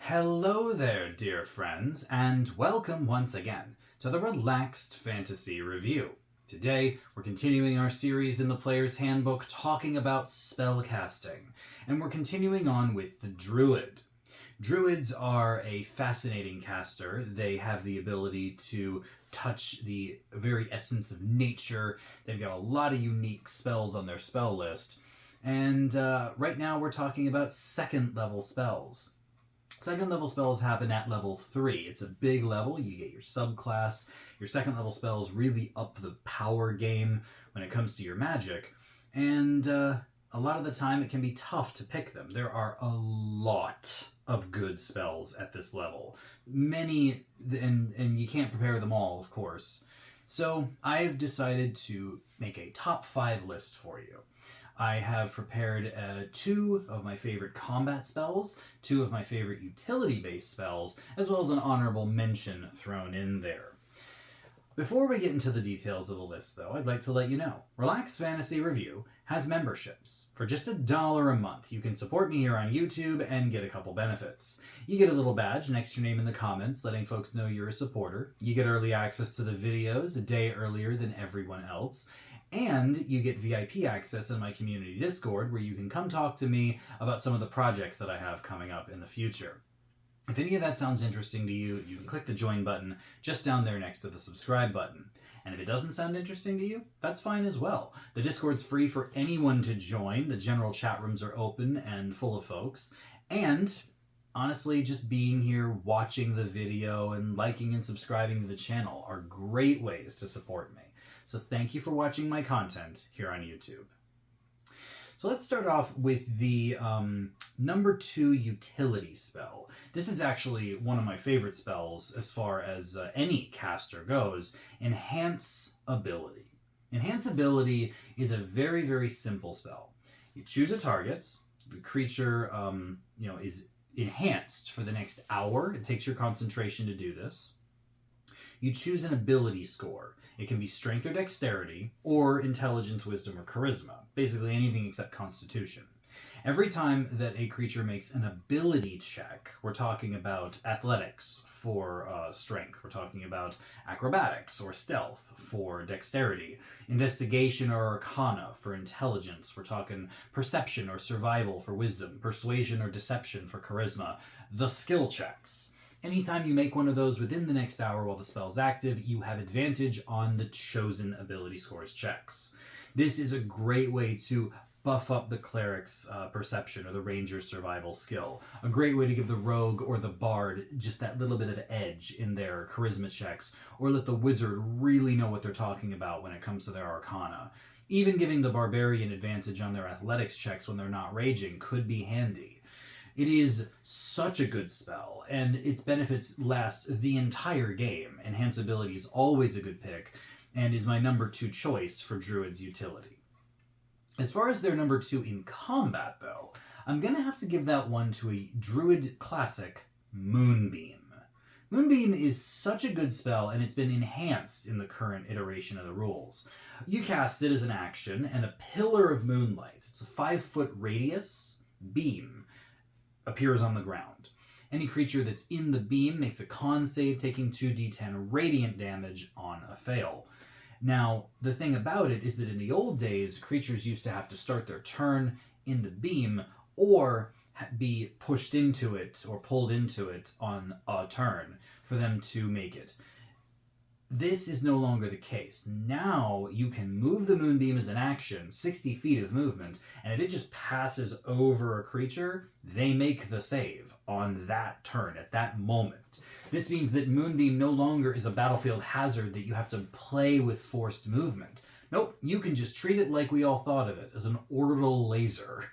Hello there, dear friends, and welcome once again to the Relaxed Fantasy Review. Today, we're continuing our series in the Player's Handbook talking about spellcasting, and we're continuing on with the Druid. Druids are a fascinating caster. They have the ability to touch the very essence of nature. They've got a lot of unique spells on their spell list, and right now we're talking about second level spells. Second level spells happen at level 3. It's a big level. You get your subclass. Your second level spells really up the power game when it comes to your magic. And a lot of the time it can be tough to pick them. There are a lot of good spells at this level. Many, and you can't prepare them all, of course. So I've decided to make a top 5 list for you. I have prepared 2 of my favorite combat spells, 2 of my favorite utility-based spells, as well as an honorable mention thrown in there. Before we get into the details of the list, though, I'd like to let you know, Relaxed Fantasy Review has memberships. For just $1 a month, you can support me here on YouTube and get a couple benefits. You get a little badge next to your name in the comments, letting folks know you're a supporter. You get early access to the videos a day earlier than everyone else. And you get VIP access in my community Discord, where you can come talk to me about some of the projects that I have coming up in the future. If any of that sounds interesting to you, you can click the join button just down there next to the subscribe button. And if it doesn't sound interesting to you, that's fine as well. The Discord's free for anyone to join. The general chat rooms are open and full of folks. And honestly, just being here, watching the video, and liking and subscribing to the channel are great ways to support me. So thank you for watching my content here on YouTube. So let's start off with the number 2 utility spell. This is actually one of my favorite spells as far as any caster goes, Enhanceability. Enhanceability is a very, very simple spell. You choose a target, the creature is enhanced for the next hour. It takes your concentration to do this. You choose an ability score. It can be strength or dexterity, or intelligence, wisdom, or charisma. Basically anything except constitution. Every time that a creature makes an ability check, we're talking about athletics for strength, we're talking about acrobatics or stealth for dexterity, investigation or arcana for intelligence, we're talking perception or survival for wisdom, persuasion or deception for charisma, the skill checks. Anytime you make one of those within the next hour while the spell's active, you have advantage on the chosen ability scores checks. This is a great way to buff up the cleric's perception or the ranger's survival skill. A great way to give the rogue or the bard just that little bit of edge in their charisma checks, or let the wizard really know what they're talking about when it comes to their arcana. Even giving the barbarian advantage on their athletics checks when they're not raging could be handy. It is such a good spell, and its benefits last the entire game. Enhanceability is always a good pick, and is my number 2 choice for Druid's utility. As far as their number 2 in combat, though, I'm going to have to give that one to a Druid classic, Moonbeam. Moonbeam is such a good spell, and it's been enhanced in the current iteration of the rules. You cast it as an action, and a pillar of moonlight, it's a 5-foot radius beam, appears on the ground. Any creature that's in the beam makes a con save, taking 2d10 radiant damage on a fail. Now, the thing about it is that in the old days, creatures used to have to start their turn in the beam or be pushed into it or pulled into it on a turn for them to make it. This is no longer the case. Now you can move the Moonbeam as an action, 60 feet of movement, and if it just passes over a creature, they make the save on that turn, at that moment. This means that Moonbeam no longer is a battlefield hazard that you have to play with forced movement. Nope, you can just treat it like we all thought of it, as an orbital laser,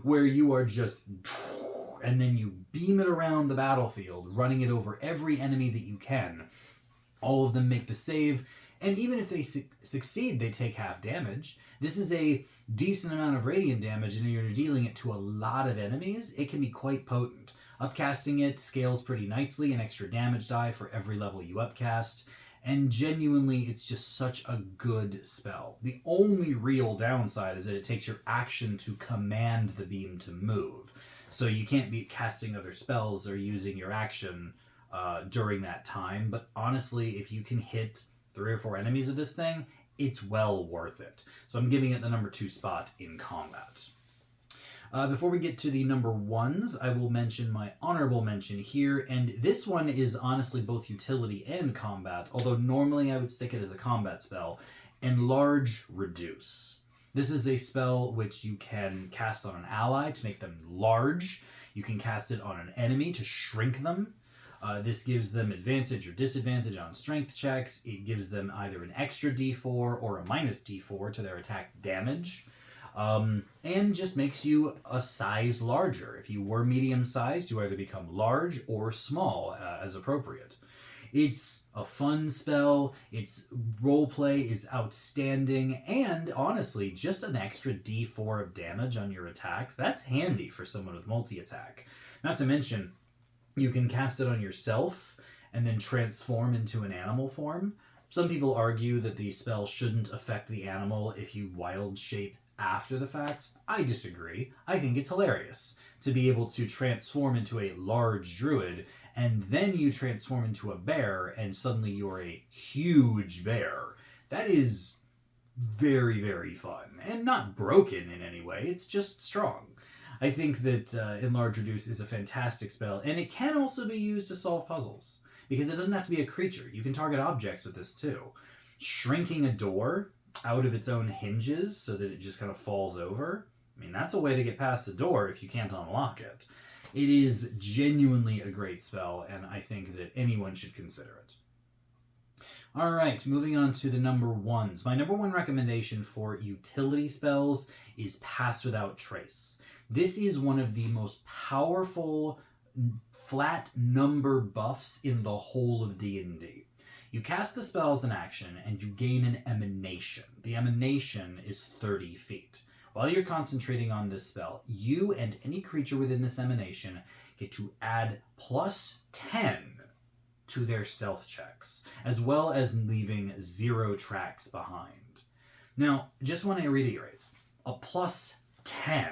where you are just, and then you beam it around the battlefield, running it over every enemy that you can. All of them make the save, and even if they succeed, they take half damage. This is a decent amount of radiant damage, and you're dealing it to a lot of enemies. It can be quite potent. Upcasting it scales pretty nicely, an extra damage die for every level you upcast, and genuinely, it's just such a good spell. The only real downside is that it takes your action to command the beam to move. So you can't be casting other spells or using your action during that time. But honestly, if you can hit 3 or 4 enemies of this thing, it's well worth it. So I'm giving it the number 2 spot in combat. Before we get to the number 1s, I will mention my honorable mention here, and this one is honestly both utility and combat, although normally I would stick it as a combat spell. Enlarge Reduce. This is a spell which you can cast on an ally to make them large. You can cast it on an enemy to shrink them. This gives them advantage or disadvantage on strength checks. It gives them either an extra d4 or a minus d4 to their attack damage. And just makes you a size larger. If you were medium-sized, you either become large or small as appropriate. It's a fun spell, its roleplay is outstanding, and honestly, just an extra d4 of damage on your attacks, that's handy for someone with multi-attack. Not to mention, you can cast it on yourself and then transform into an animal form. Some people argue that the spell shouldn't affect the animal if you wild shape after the fact. I disagree. I think it's hilarious to be able to transform into a large druid, and then you transform into a bear, and suddenly you're a huge bear. That is very, very fun, and not broken in any way. It's just strong. I think that Enlarge Reduce is a fantastic spell, and it can also be used to solve puzzles, because it doesn't have to be a creature. You can target objects with this too. Shrinking a door out of its own hinges so that it just kind of falls over, I mean, that's a way to get past a door if you can't unlock it. It is genuinely a great spell, and I think that anyone should consider it. All right, moving on to the number 1s. My number 1 recommendation for utility spells is Pass Without Trace. This is one of the most powerful flat number buffs in the whole of D&D. You cast the spell as an action, and you gain an emanation. The emanation is 30 feet. While you're concentrating on this spell, you and any creature within this emanation get to add plus 10 to their stealth checks, as well as leaving 0 tracks behind. Now, just want to reiterate, a plus 10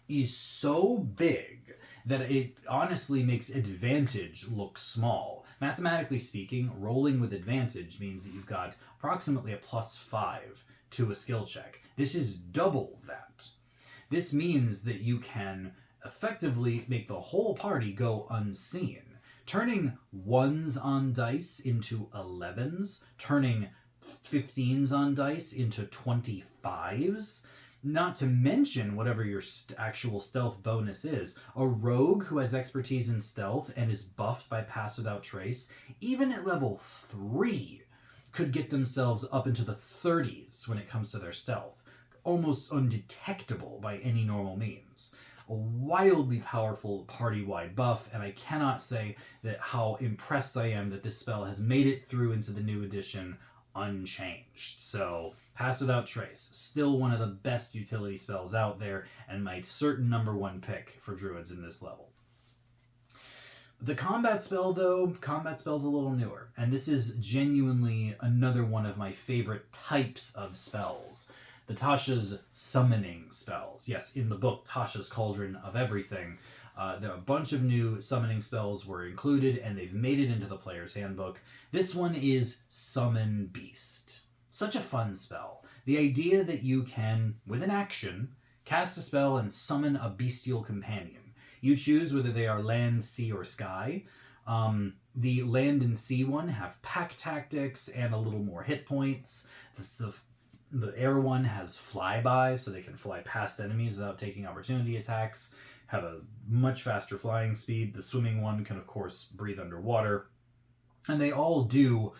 is so big that it honestly makes advantage look small. Mathematically speaking, rolling with advantage means that you've got approximately a plus 5 to a skill check. This is double that. This means that you can effectively make the whole party go unseen, turning 1s on dice into 11s, turning 15s on dice into 25s, not to mention whatever your actual stealth bonus is. A rogue who has expertise in stealth and is buffed by Pass Without Trace, even at level 3, could get themselves up into the 30s when it comes to their stealth. Almost undetectable by any normal means. A wildly powerful party-wide buff, and I cannot say that how impressed I am that this spell has made it through into the new edition unchanged. So, Pass Without Trace, still one of the best utility spells out there, and my certain number 1 pick for druids in this level. The combat spell, though, combat spell's a little newer, and this is genuinely another one of my favorite types of spells. The Tasha's summoning spells. Yes, in the book, Tasha's Cauldron of Everything, there are a bunch of new summoning spells were included, and they've made it into the player's handbook. This one is Summon Beast. Such a fun spell. The idea that you can, with an action, cast a spell and summon a bestial companion. You choose whether they are land, sea, or sky. The land and sea one have pack tactics and a little more hit points. The air one has flyby, so they can fly past enemies without taking opportunity attacks, have a much faster flying speed. The swimming one can, of course, breathe underwater. And they all do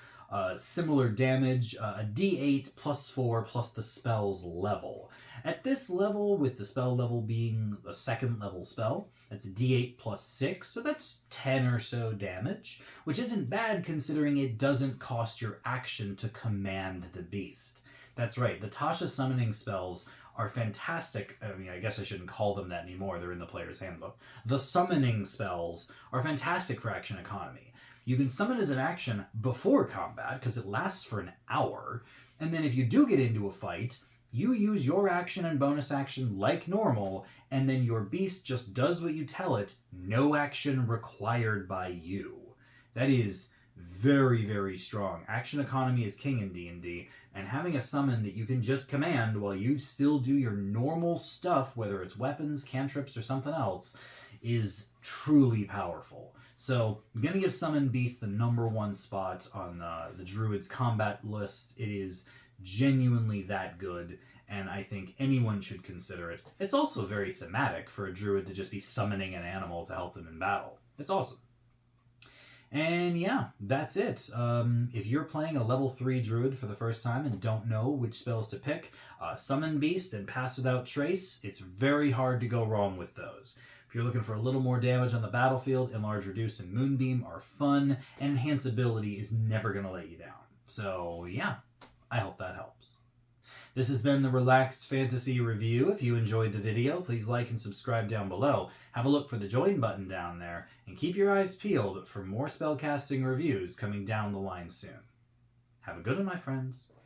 similar damage, a d8 plus 4 plus the spell's level. At this level, with the spell level being a 2nd level spell, that's a d8 plus 6, so that's 10 or so damage, which isn't bad considering it doesn't cost your action to command the beast. That's right, the Tasha summoning spells are fantastic. I mean, I guess I shouldn't call them that anymore, they're in the player's handbook. The summoning spells are fantastic for action economy. You can summon as an action before combat, because it lasts for an hour, and then if you do get into a fight, you use your action and bonus action like normal, and then your beast just does what you tell it, no action required by you. That is very, very strong. Action economy is king in D&D, and having a summon that you can just command while you still do your normal stuff, whether it's weapons, cantrips, or something else, is truly powerful. So I'm going to give Summon Beast the #1 spot on the Druid's combat list. It is genuinely that good, and I think anyone should consider it. It's also very thematic for a Druid to just be summoning an animal to help them in battle. It's awesome. And yeah, that's it. If you're playing a level 3 Druid for the first time and don't know which spells to pick, Summon Beast and Pass Without Trace, it's very hard to go wrong with those. If you're looking for a little more damage on the battlefield, Enlarge Reduce and Moonbeam are fun, and Enhanceability is never going to let you down. So yeah, I hope that helps. This has been the Relaxed Fantasy Review. If you enjoyed the video, please like and subscribe down below. Have a look for the join button down there, and keep your eyes peeled for more spellcasting reviews coming down the line soon. Have a good one, my friends.